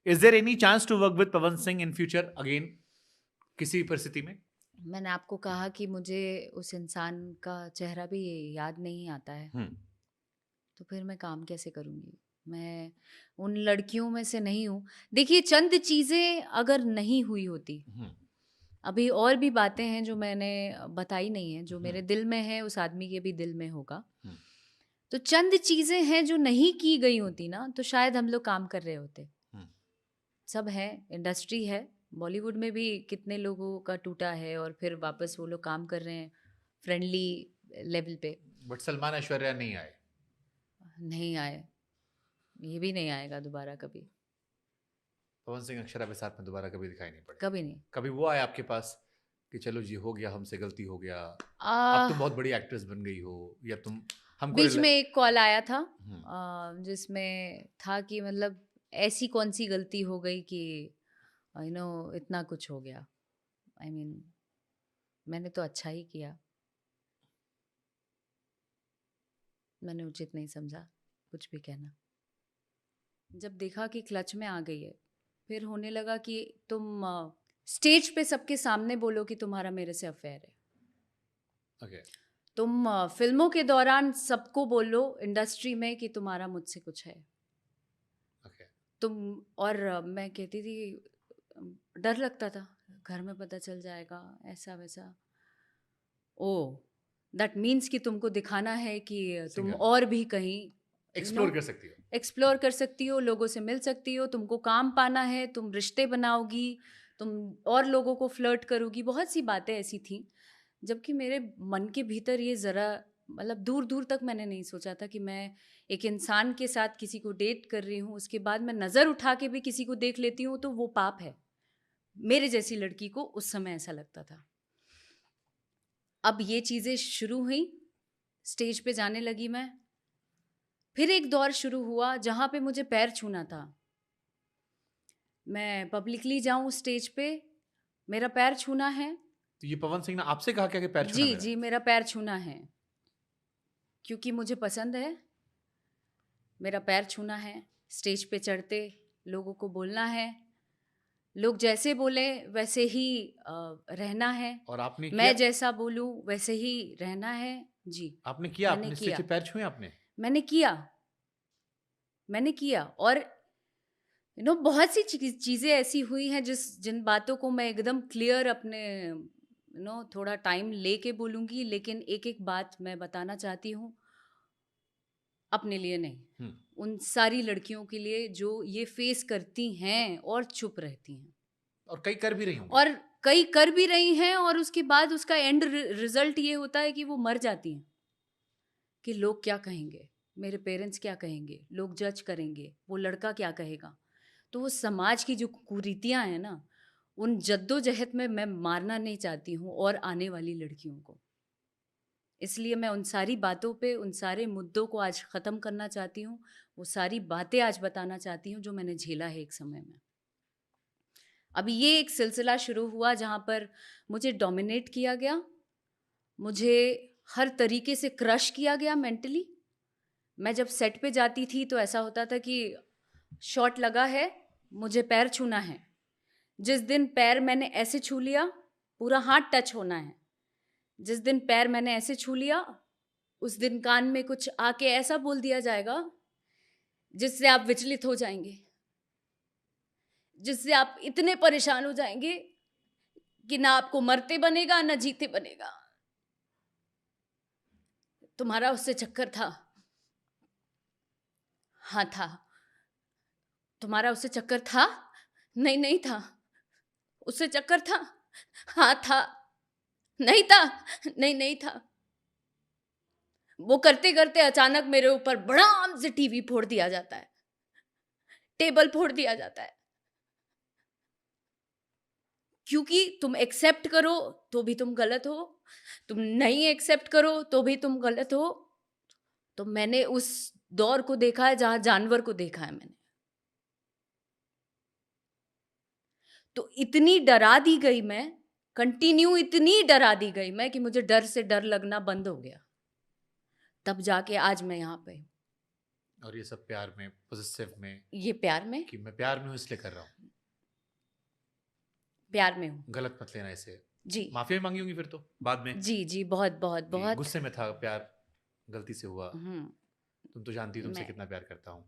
Is there any chance to work with Pawan Singh in future again? किसी परिस्थिति में? मैंने आपको कहा कि मुझे उस इंसान का चेहरा भी याद नहीं आता है, तो फिर मैं काम कैसे करूँगी? मैं उन लड़कियों में से नहीं हूँ। देखिए, चंद चीज़ें अगर नहीं हुई होती, अभी और भी बातें हैं जो मैंने बताई नहीं है, जो मेरे दिल में है उस आदमी के भी दिल में होगा। तो चंद चीज़ें हैं जो नहीं की गई होती ना, तो शायद हम लोग काम कर रहे होते। सब है, इंडस्ट्री है, बॉलीवुड में भी कितने लोगों का टूटा है और फिर वापस वो लोग काम कर रहे हैं फ्रेंडली लेवल पे। बट सलमान ऐश्वर्या नहीं आए। नहीं आए, ये भी नहीं आएगा दोबारा कभी। पवन सिंह अक्षरा के साथ में दोबारा कभी दिखाई नहीं पड़े। कभी नहीं। कभी वो आए आपके पास कि चलो जी हो गया, हमसे गलती हो गया, आ, अब तुम बहुत बड़ी एक्ट्रेस बन गई हो, या तुम हमको बीच में एक कॉल आया था जिसमें था कि मतलब ऐसी कौन सी गलती हो गई कि यू नो इतना कुछ हो गया। आई मीन मैंने तो अच्छा ही किया, मैंने उचित नहीं समझा कुछ भी कहना। जब देखा कि क्लच में आ गई है, फिर होने लगा कि तुम स्टेज पे सबके सामने बोलो कि तुम्हारा मेरे से अफेयर है। Okay. तुम फिल्मों के दौरान सबको बोलो इंडस्ट्री में कि तुम्हारा मुझसे कुछ है। Okay. तुम और मैं कहती थी, डर लगता था घर में पता चल जाएगा ऐसा वैसा। ओ दैट मीन्स कि तुमको दिखाना है कि तुम और भी कहीं एक्सप्लोर कर सकती हो, एक्सप्लोर कर सकती हो, लोगों से मिल सकती हो, तुमको काम पाना है, तुम रिश्ते बनाओगी, तुम और लोगों को फ्लर्ट करोगी। बहुत सी बातें ऐसी थी, जबकि मेरे मन के भीतर ये ज़रा मतलब दूर दूर तक मैंने नहीं सोचा था कि मैं एक इंसान के साथ किसी को डेट कर रही हूँ, उसके बाद मैं नज़र उठा के भी किसी को देख लेती हूँ तो वो पाप है। मेरे जैसी लड़की को उस समय ऐसा लगता था। अब ये चीज़ें शुरू हुई, स्टेज पे जाने लगी मैं, फिर एक दौर शुरू हुआ जहाँ पे मुझे पैर छूना था। मैं पब्लिकली जाऊँ स्टेज पे, मेरा पैर छूना है। तो ये पवन सिंह ने आपसे कहा क्या कि पैर छूना जी मेरा? जी, मेरा पैर छूना है क्योंकि मुझे पसंद है, मेरा पैर छूना है। स्टेज पे चढ़ते लोगों को बोलना है, लोग जैसे बोले वैसे ही रहना है, और आपने किया? मैं जैसा बोलूं वैसे ही रहना है। जी आपने किया? मैंने अपने किया, स्टेज पे पैर छुए आपने? मैंने किया और बहुत सी चीज़ें ऐसी हुई हैं जिन बातों को मैं एकदम क्लियर अपने थोड़ा टाइम लेके बोलूँगी, लेकिन एक एक बात मैं बताना चाहती हूँ, अपने लिए नहीं, उन सारी लड़कियों के लिए जो ये फेस करती हैं और चुप रहती हैं, और कई कर भी रही हूँ, और कई कर भी रही हैं, और उसके बाद उसका एंड रिजल्ट ये होता है कि वो मर जाती हैं कि लोग क्या कहेंगे, मेरे पेरेंट्स क्या कहेंगे, लोग जज करेंगे, वो लड़का क्या कहेगा। तो वो समाज की जो कुरीतियाँ हैं ना, उन जद्दोजहद में मैं मारना नहीं चाहती हूँ और आने वाली लड़कियों को। इसलिए मैं उन सारी बातों पे, उन सारे मुद्दों को आज ख़त्म करना चाहती हूँ, वो सारी बातें आज बताना चाहती हूँ जो मैंने झेला है एक समय में। अभी ये एक सिलसिला शुरू हुआ जहाँ पर मुझे डोमिनेट किया गया, मुझे हर तरीके से क्रश किया गया मेंटली। मैं जब सेट पे जाती थी तो ऐसा होता था कि शॉट लगा है, मुझे पैर छूना है। जिस दिन पैर मैंने ऐसे छू लिया, पूरा हाथ टच होना है। जिस दिन पैर मैंने ऐसे छू लिया, उस दिन कान में कुछ आके ऐसा बोल दिया जाएगा जिससे आप विचलित हो जाएंगे, जिससे आप इतने परेशान हो जाएंगे कि ना आपको मरते बनेगा ना जीते बनेगा। तुम्हारा उससे चक्कर था? हाँ था। तुम्हारा उससे चक्कर था? नहीं नहीं था। उससे चक्कर था? हाँ था। नहीं था? नहीं नहीं था। वो करते करते अचानक मेरे ऊपर बड़ाम से टीवी फोड़ दिया जाता है, टेबल फोड़ दिया जाता है, क्योंकि तुम एक्सेप्ट करो तो भी तुम गलत हो, तुम नहीं एक्सेप्ट करो तो भी तुम गलत हो। तो मैंने उस दौर को देखा है जहां जानवर को देखा है मैंने। तो इतनी डरा दी गई मैं, कंटिन्यू इतनी डरा दी गई मैं कि मुझे डर से डर लगना बंद हो गया। तब जाके आज मैं यहाँ पे हूँ। और ये सब प्यार में, पॉजिटिव में, ये प्यार में, कि मैं प्यार में हूँ इसलिए कर रहा हूँ, प्यार में हूँ गलत मत लेना इसे। जी माफी मांगी होंगी फिर तो बाद में जी जी, बहुत बहुत कि बहुत। गुस्से में था, प्यार गलती से हुआ, हम्म, तुम तो जानती हो तुमसे मैं कितना प्यार करता हूँ।